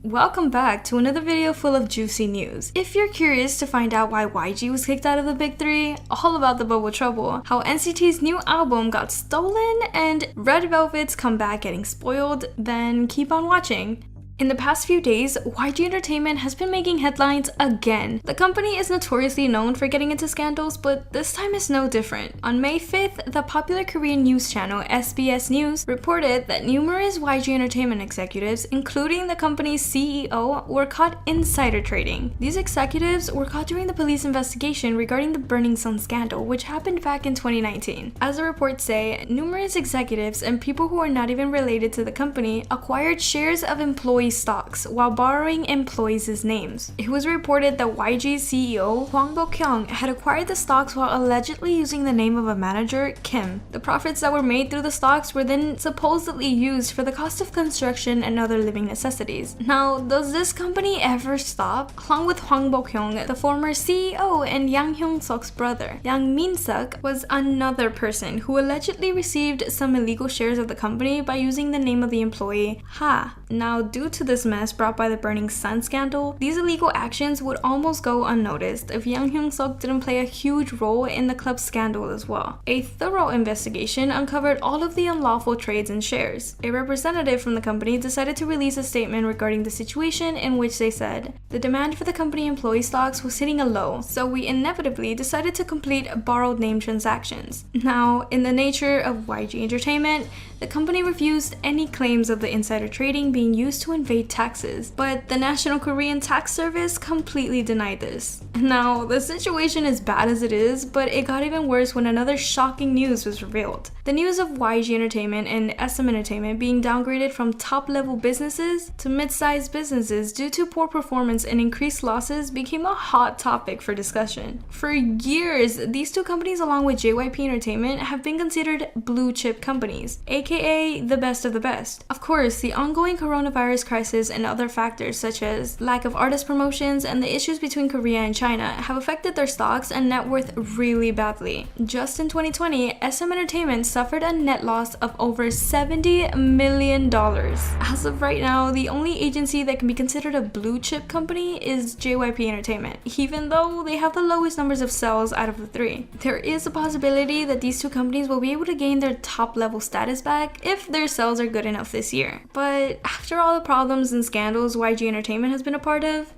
Welcome back to another video full of juicy news. If you're curious to find out why YG was kicked out of the Big Three, all about the Bubble Trouble, how NCT's new album got stolen, and Red Velvet's comeback getting spoiled, then keep on watching. In the past few days, YG Entertainment has been making headlines again. The company is notoriously known for getting into scandals, but this time is no different. On May 5th, the popular Korean news channel SBS News reported that numerous YG Entertainment executives, including the company's CEO, were caught insider trading. These executives were caught during the police investigation regarding the Burning Sun scandal, which happened back in 2019. As the reports say, numerous executives and people who are not even related to the company acquired shares of employee stocks while borrowing employees' names. It was reported that YG's CEO, Hwang Bo-kyung, had acquired the stocks while allegedly using the name of a manager, Kim. The profits that were made through the stocks were then supposedly used for the cost of construction and other living necessities. Now, does this company ever stop? Along with Hwang Bo-kyung, the former CEO and Yang Hyun-suk's brother, Yang Min-suk, was another person who allegedly received some illegal shares of the company by using the name of the employee, Ha. Now, due to this mess brought by the Burning Sun scandal, these illegal actions would almost go unnoticed if Yang Hyun-suk didn't play a huge role in the club scandal as well. A thorough investigation uncovered all of the unlawful trades in shares. A representative from the company decided to release a statement regarding the situation in which they said, "The demand for the company employee stocks was hitting a low, so we inevitably decided to complete borrowed name transactions." Now, in the nature of YG Entertainment, the company refused any claims of the insider trading being used to evade taxes, but the National Korean Tax Service completely denied this. Now, the situation is bad as it is, but it got even worse when another shocking news was revealed. The news of YG Entertainment and SM Entertainment being downgraded from top-level businesses to mid-sized businesses due to poor performance and increased losses became a hot topic for discussion. For years, these two companies along with JYP Entertainment have been considered blue-chip companies, aka the best of the best. Of course, the ongoing coronavirus crisis and other factors such as lack of artist promotions and the issues between Korea and China have affected their stocks and net worth really badly. Just in 2020, SM Entertainment suffered a net loss of over $70 million. As of right now, the only agency that can be considered a blue chip company is JYP Entertainment, even though they have the lowest numbers of sales out of the three. There is a possibility that these two companies will be able to gain their top level status back if their sales are good enough this year. But after all the problems and scandals YG Entertainment has been a part of,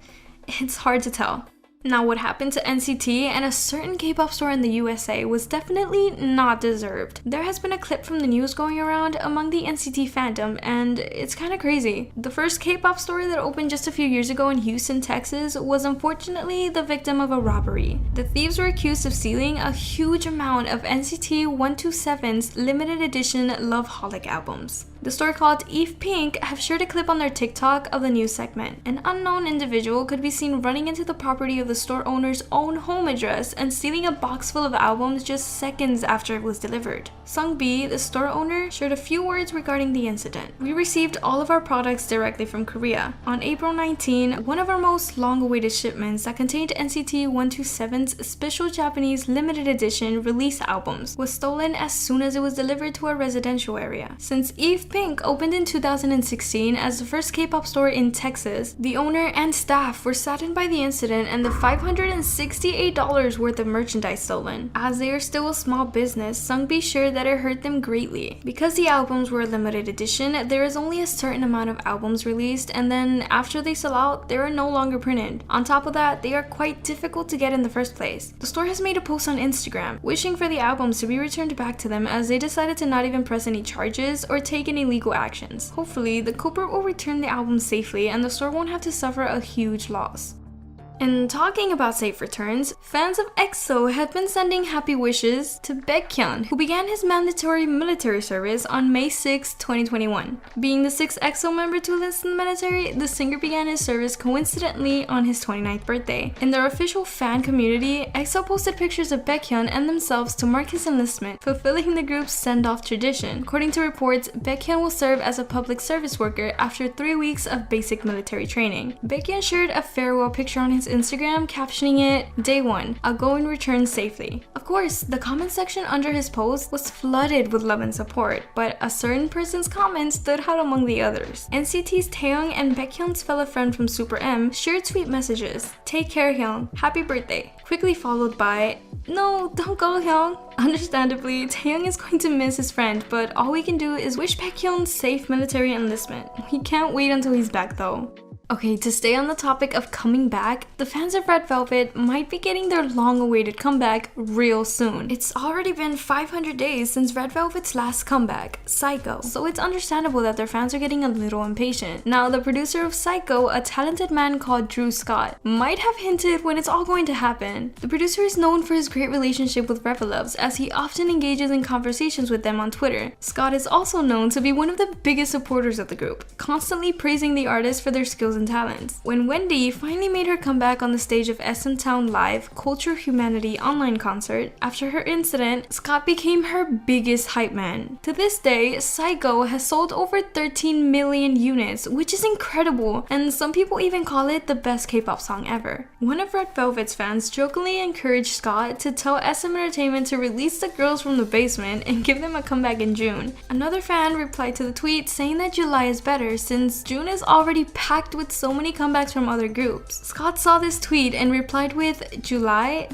it's hard to tell. Now, what happened to NCT and a certain K-pop store in the USA was definitely not deserved. There has been a clip from the news going around among the NCT fandom, and it's kind of crazy. The first K-pop store that opened just a few years ago in Houston, Texas, was unfortunately the victim of a robbery. The thieves were accused of stealing a huge amount of NCT 127's limited edition Loveholic albums. The store called Eve Pink have shared a clip on their TikTok of the news segment. An unknown individual could be seen running into the property of the store owner's own home address and stealing a box full of albums just seconds after it was delivered. Sung B, the store owner, shared a few words regarding the incident. "We received all of our products directly from Korea. On April 19, one of our most long-awaited shipments that contained NCT 127's special Japanese limited edition release albums was stolen as soon as it was delivered to our residential area. Since Eve Pink opened in 2016 as the first K-pop store in Texas, the owner and staff were saddened by the incident and the $568 worth of merchandise stolen. As they are still a small business, Sungbi shared that it hurt them greatly. Because the albums were a limited edition, there is only a certain amount of albums released, and then after they sell out, they are no longer printed. On top of that, they are quite difficult to get in the first place. The store has made a post on Instagram wishing for the albums to be returned back to them as they decided to not even press any charges or take any legal actions. Hopefully, the culprit will return the album safely and the store won't have to suffer a huge loss. And talking about safe returns, fans of EXO have been sending happy wishes to Baekhyun, who began his mandatory military service on May 6, 2021. Being the sixth EXO member to enlist in the military, the singer began his service coincidentally on his 29th birthday. In their official fan community, EXO posted pictures of Baekhyun and themselves to mark his enlistment, fulfilling the group's send-off tradition. According to reports, Baekhyun will serve as a public service worker after 3 weeks of basic military training. Baekhyun shared a farewell picture on his fans' Instagram, captioning it, "Day 1, I'll go and return safely." Of course, the comment section under his post was flooded with love and support, but a certain person's comment stood out among the others. NCT's Taeyong and Baekhyun's fellow friend from Super M shared sweet messages. "Take care, Hyung. Happy birthday." Quickly followed by, "No, don't go, Hyung." Understandably, Taeyong is going to miss his friend, but all we can do is wish Baekhyun safe military enlistment. We can't wait until he's back though. Okay, to stay on the topic of coming back, the fans of Red Velvet might be getting their long-awaited comeback real soon. It's already been 500 days since Red Velvet's last comeback, Psycho, so it's understandable that their fans are getting a little impatient. Now, the producer of Psycho, a talented man called Drew Scott, might have hinted when it's all going to happen. The producer is known for his great relationship with Reveloves, as he often engages in conversations with them on Twitter. Scott is also known to be one of the biggest supporters of the group, constantly praising the artists for their skills and talents. When Wendy finally made her comeback on the stage of SM Town Live Culture Humanity online concert, after her incident, Scott became her biggest hype man. To this day, Psycho has sold over 13 million units, which is incredible, and some people even call it the best K-pop song ever. One of Red Velvet's fans jokingly encouraged Scott to tell SM Entertainment to release the girls from the basement and give them a comeback in June. Another fan replied to the tweet saying that July is better since June is already packed with so many comebacks from other groups. Scott saw this tweet and replied with July ...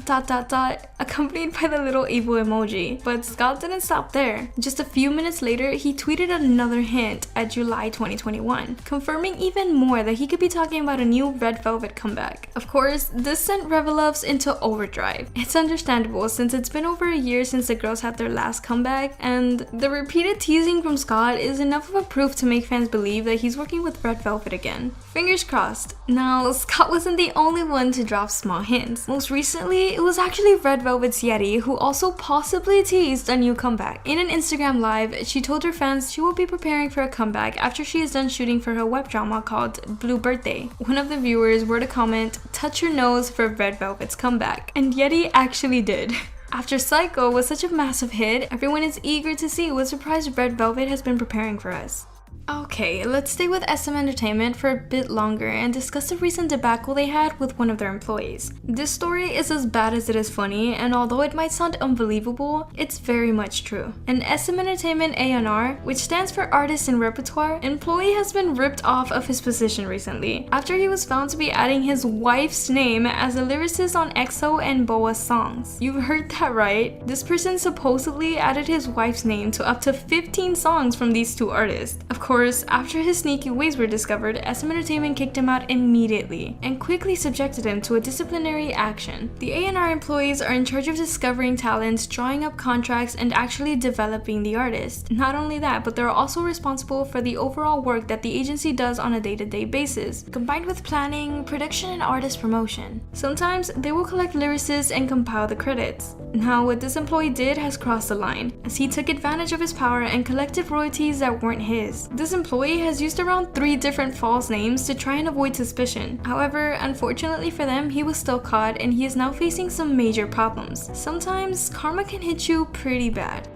accompanied by the little evil emoji. But Scott didn't stop there. Just a few minutes later, he tweeted another hint at July 2021, confirming even more that he could be talking about a new Red Velvet comeback. Of course, this sent Reveloves into overdrive. It's understandable since it's been over a year since the girls had their last comeback, and the repeated teasing from Scott is enough of a proof to make fans believe that he's working with Red Velvet again. Fingers crossed. Now, Scott wasn't the only one to drop small hints. Most recently, it was actually Red Velvet's Yeti who also possibly teased a new comeback. In an Instagram live, she told her fans she will be preparing for a comeback after she is done shooting for her web drama called Blue Birthday. One of the viewers wrote a comment, "Touch your nose for Red Velvet's comeback," and Yeti actually did. After Psycho was such a massive hit, everyone is eager to see what surprise Red Velvet has been preparing for us. Okay, let's stay with SM Entertainment for a bit longer and discuss the recent debacle they had with one of their employees. This story is as bad as it is funny, and although it might sound unbelievable, it's very much true. An SM Entertainment A&R, which stands for Artist in Repertoire, employee has been ripped off of his position recently, after he was found to be adding his wife's name as a lyricist on EXO and BoA's songs. You've heard that right? This person supposedly added his wife's name to up to 15 songs from these two artists. Of course, after his sneaky ways were discovered, SM Entertainment kicked him out immediately and quickly subjected him to a disciplinary action. The A&R employees are in charge of discovering talents, drawing up contracts, and actually developing the artist. Not only that, but they're also responsible for the overall work that the agency does on a day-to-day basis, combined with planning, production, and artist promotion. Sometimes they will collect lyricists and compile the credits. Now, what this employee did has crossed the line, as he took advantage of his power and collected royalties that weren't his. This employee has used around 3 different false names to try and avoid suspicion. However, unfortunately for them, he was still caught and he is now facing some major problems. Sometimes karma can hit you pretty bad.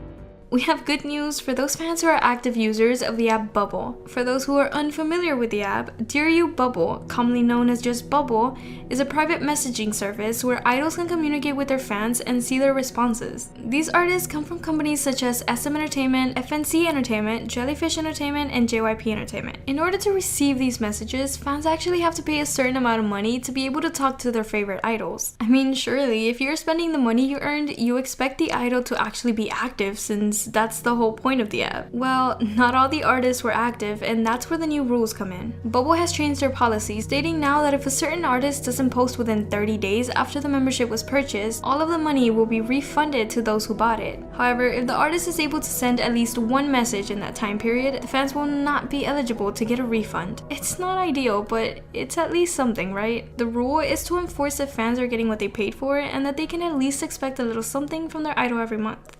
We have good news for those fans who are active users of the app Bubble. For those who are unfamiliar with the app, Dear You Bubble, commonly known as just Bubble, is a private messaging service where idols can communicate with their fans and see their responses. These artists come from companies such as SM Entertainment, FNC Entertainment, Jellyfish Entertainment, and JYP Entertainment. In order to receive these messages, fans actually have to pay a certain amount of money to be able to talk to their favorite idols. I mean, surely, if you're spending the money you earned, you expect the idol to actually be active since that's the whole point of the app. Well, not all the artists were active, and that's where the new rules come in. Bubble has changed their policy, stating now that if a certain artist doesn't post within 30 days after the membership was purchased, all of the money will be refunded to those who bought it. However, if the artist is able to send at least one message in that time period, the fans will not be eligible to get a refund. It's not ideal, but it's at least something, right? The rule is to enforce that fans are getting what they paid for and that they can at least expect a little something from their idol every month.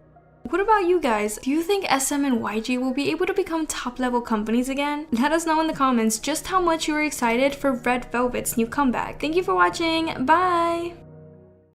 What about you guys? Do you think SM and YG will be able to become top-level companies again? Let us know in the comments just how much you are excited for Red Velvet's new comeback. Thank you for watching. Bye!